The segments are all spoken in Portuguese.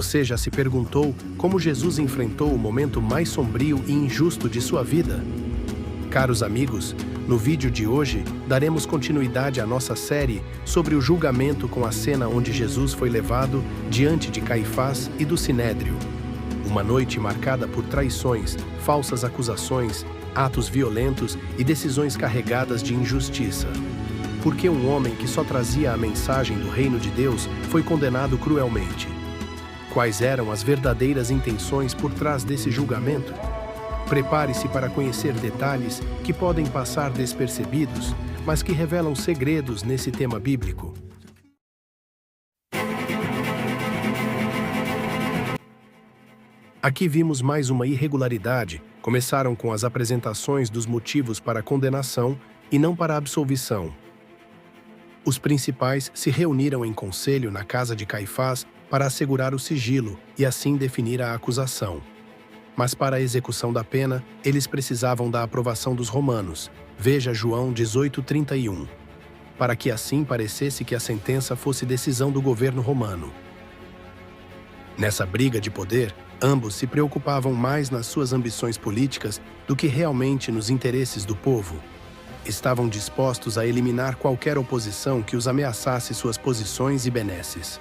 Você já se perguntou como Jesus enfrentou o momento mais sombrio e injusto de sua vida? Caros amigos, no vídeo de hoje, daremos continuidade à nossa série sobre o julgamento com a cena onde Jesus foi levado diante de Caifás e do Sinédrio. Uma noite marcada por traições, falsas acusações, atos violentos e decisões carregadas de injustiça. Porque um homem que só trazia a mensagem do reino de Deus foi condenado cruelmente. Quais eram as verdadeiras intenções por trás desse julgamento? Prepare-se para conhecer detalhes que podem passar despercebidos, mas que revelam segredos nesse tema bíblico. Aqui vimos mais uma irregularidade. Começaram com as apresentações dos motivos para a condenação e não para a absolvição. Os principais se reuniram em conselho na casa de Caifás para assegurar o sigilo e assim definir a acusação. Mas para a execução da pena, eles precisavam da aprovação dos romanos. Veja João 18:31. Para que assim parecesse que a sentença fosse decisão do governo romano. Nessa briga de poder, ambos se preocupavam mais nas suas ambições políticas do que realmente nos interesses do povo. Estavam dispostos a eliminar qualquer oposição que os ameaçasse suas posições e benesses.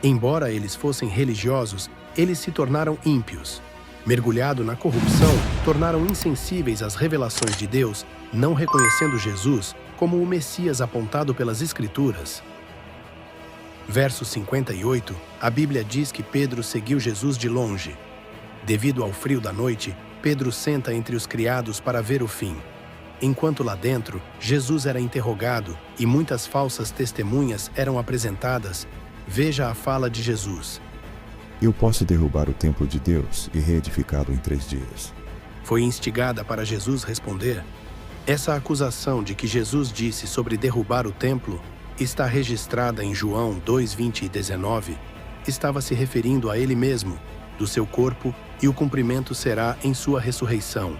Embora eles fossem religiosos, eles se tornaram ímpios. Mergulhado na corrupção, tornaram insensíveis às revelações de Deus, não reconhecendo Jesus como o Messias apontado pelas Escrituras. Verso 58, a Bíblia diz que Pedro seguiu Jesus de longe. Devido ao frio da noite, Pedro senta entre os criados para ver o fim. Enquanto lá dentro, Jesus era interrogado e muitas falsas testemunhas eram apresentadas, veja a fala de Jesus. Eu posso derrubar o templo de Deus e reedificá-lo em 3 dias. Foi instigada para Jesus responder. Essa acusação de que Jesus disse sobre derrubar o templo está registrada em João 2:20 e 19. Estava se referindo a ele mesmo, do seu corpo, e o cumprimento será em sua ressurreição.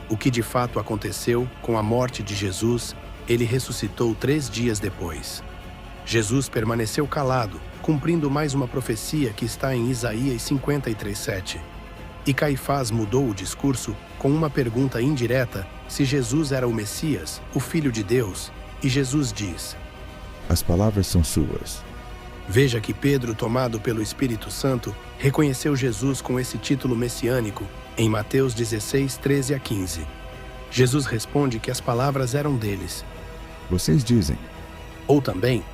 O que de fato aconteceu com a morte de Jesus, ele ressuscitou 3 dias depois. Jesus permaneceu calado, cumprindo mais uma profecia que está em Isaías 53:7. E Caifás mudou o discurso com uma pergunta indireta se Jesus era o Messias, o Filho de Deus, e Jesus diz: As palavras são suas. Veja que Pedro, tomado pelo Espírito Santo, reconheceu Jesus com esse título messiânico em Mateus 16:13 a 15. Jesus responde que as palavras eram deles. Vocês dizem. Ou também,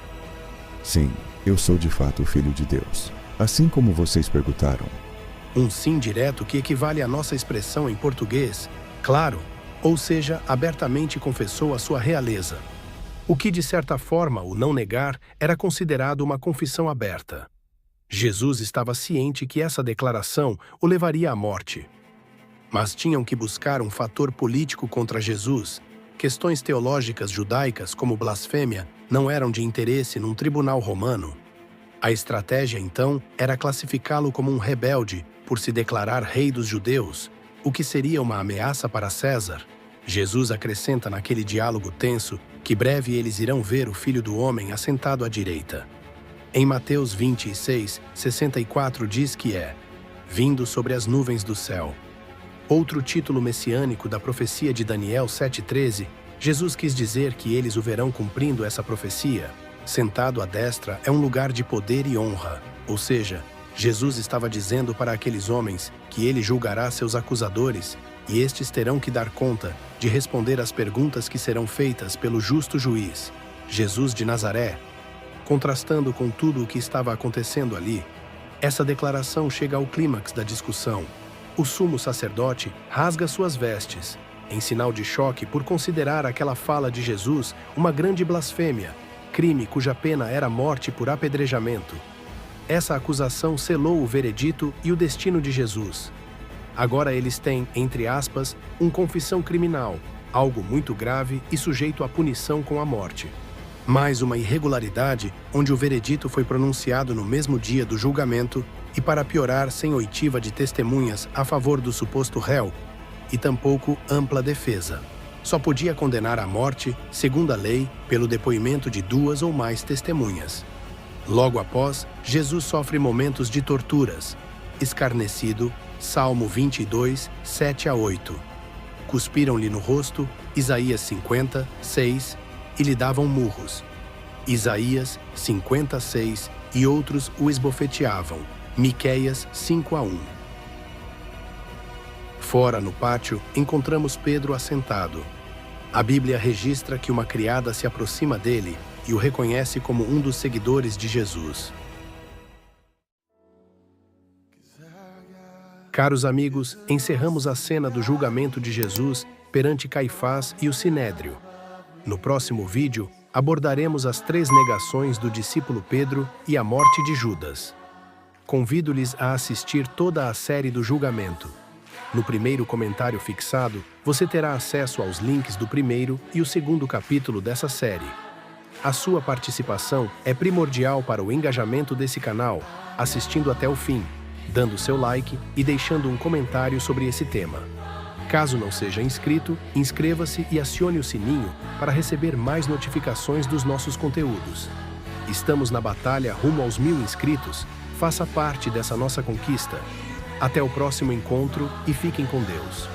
Sim, eu sou de fato o Filho de Deus, assim como vocês perguntaram. um sim direto que equivale à nossa expressão em português, claro, ou seja, abertamente confessou a sua realeza. O que, de certa forma, o não negar, era considerado uma confissão aberta. Jesus estava ciente que essa declaração o levaria à morte. Mas tinham que buscar um fator político contra Jesus. Questões teológicas judaicas, como blasfêmia, não eram de interesse num tribunal romano. A estratégia, então, era classificá-lo como um rebelde por se declarar rei dos judeus, o que seria uma ameaça para César. Jesus acrescenta naquele diálogo tenso que breve eles irão ver o Filho do Homem assentado à direita. Em Mateus 26:64 diz que é vindo sobre as nuvens do céu. Outro título messiânico da profecia de Daniel 7:13, Jesus quis dizer que eles o verão cumprindo essa profecia. Sentado à destra é um lugar de poder e honra, ou seja, Jesus estava dizendo para aqueles homens que ele julgará seus acusadores e estes terão que dar conta de responder às perguntas que serão feitas pelo justo juiz, Jesus de Nazaré. Contrastando com tudo o que estava acontecendo ali, essa declaração chega ao clímax da discussão. O sumo sacerdote rasga suas vestes, em sinal de choque por considerar aquela fala de Jesus uma grande blasfêmia, crime cuja pena era morte por apedrejamento. Essa acusação selou o veredito e o destino de Jesus. Agora eles têm, entre aspas, confissão criminal, algo muito grave e sujeito à punição com a morte. Mais uma irregularidade onde o veredito foi pronunciado no mesmo dia do julgamento e, para piorar, sem oitiva de testemunhas a favor do suposto réu, e tampouco ampla defesa. Só podia condenar à morte, segundo a lei, pelo depoimento de 2 ou mais testemunhas. Logo após, Jesus sofre momentos de torturas. Escarnecido, Salmo 22, 7 a 8. Cuspiram-lhe no rosto, Isaías 50, 6, e lhe davam murros. Isaías 56, e outros o esbofeteavam. Miqueias 5 a 1. Fora, no pátio, encontramos Pedro assentado. A Bíblia registra que uma criada se aproxima dele e o reconhece como um dos seguidores de Jesus. Caros amigos, encerramos a cena do julgamento de Jesus perante Caifás e o Sinédrio. No próximo vídeo, abordaremos as 3 negações do discípulo Pedro e a morte de Judas. Convido-lhes a assistir toda a série do julgamento. No primeiro comentário fixado, você terá acesso aos links do primeiro e o segundo capítulo dessa série. A sua participação é primordial para o engajamento desse canal, assistindo até o fim, dando seu like e deixando um comentário sobre esse tema. Caso não seja inscrito, inscreva-se e acione o sininho para receber mais notificações dos nossos conteúdos. Estamos na batalha rumo aos 1000 inscritos. Faça parte dessa nossa conquista. Até o próximo encontro e fiquem com Deus.